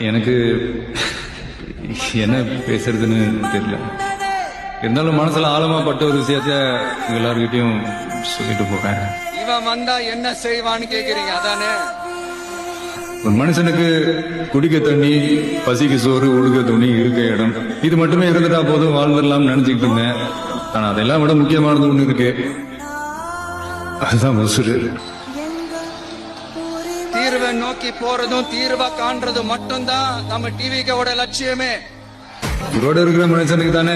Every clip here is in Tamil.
எனக்கு என்ன பேசுறதுன்னு தெரியல. இருந்தாலும் மனசுல ஆழமா பட்ட ஒரு விஷயத்த எல்லார்கிட்டயும் சொல்லிட்டு போறேன். இவன் வந்தா என்ன செய்வான்னு கேக்குறீங்க அதானே? ஒரு மனுஷனுக்கு குடிக்க தண்ணி, பசிக்கு சோறு, உடுக்க துணி, இருக்க இடம், இது மட்டுமே இருந்துட்டா போதும் வாழ்ந்துடலாம் நினைச்சுக்கிட்டு இருந்தேன். ஆனா அதெல்லாம் விட முக்கியமானது ஒண்ணு இருக்கு, அதுதான் உசுறு. தீர்வை நோக்கி போறதும் தீர்வை காண்றதும் மட்டும்தான் நம்ம டிவிக்கோட லட்சியமே. உங்களோட இருக்கிற மனுஷனுக்கு தானே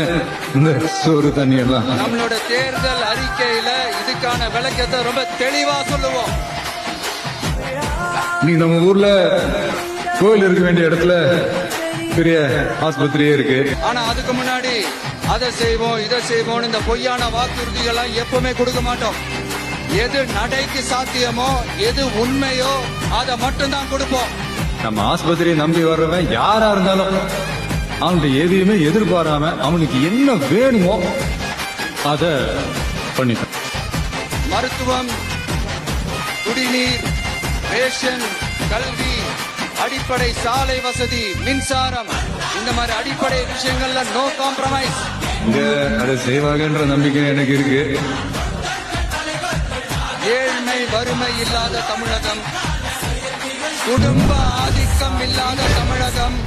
இந்த சோறு தண்ணி எல்லாம். நம்மளோட தேர்தல் அறிக்கையில இதுக்கான விளக்கத்தை ரொம்ப தெளிவா சொல்லுவோம். நீ நம்ம ஊர்ல கோயில் இருக்க வேண்டிய இடத்துல பெரிய ஆஸ்பத்திரியே இருக்கு. ஆனா அதுக்கு முன்னாடி அதை செய்வோம் இதை செய்வோம் இந்த பொய்யான வாக்குறுதிகள்லாம் எப்பவுமே கொடுக்க மாட்டோம். எது நடைக்கு சாத்தியமோ எது உண்மையோ அதை மட்டும்தான் கொடுப்போம். நம்ம ஆஸ்பத்திரியை நம்பி வர்றவன் யாரா இருந்தாலும் அவனுக்கு எதையுமே எதிர்பாராம அவனுக்கு என்ன வேணுமோ அத பண்ணிட்டான். மருத்துவம், குடிநீர், ரேஷன், கல்வி, அடிப்படை சாலை வசதி, மின்சாரம், இந்த மாதிரி அடிப்படை விஷயங்கள்ல நோ காம்ப்ரமைஸ். இங்க அதை செய்வாங்கன்ற நம்பிக்கை எனக்கு இருக்கு. ஏழ்மை வறுமை இல்லாத தமிழகம், குடும்ப ஆதிக்கம் இல்லாத தமிழகம்,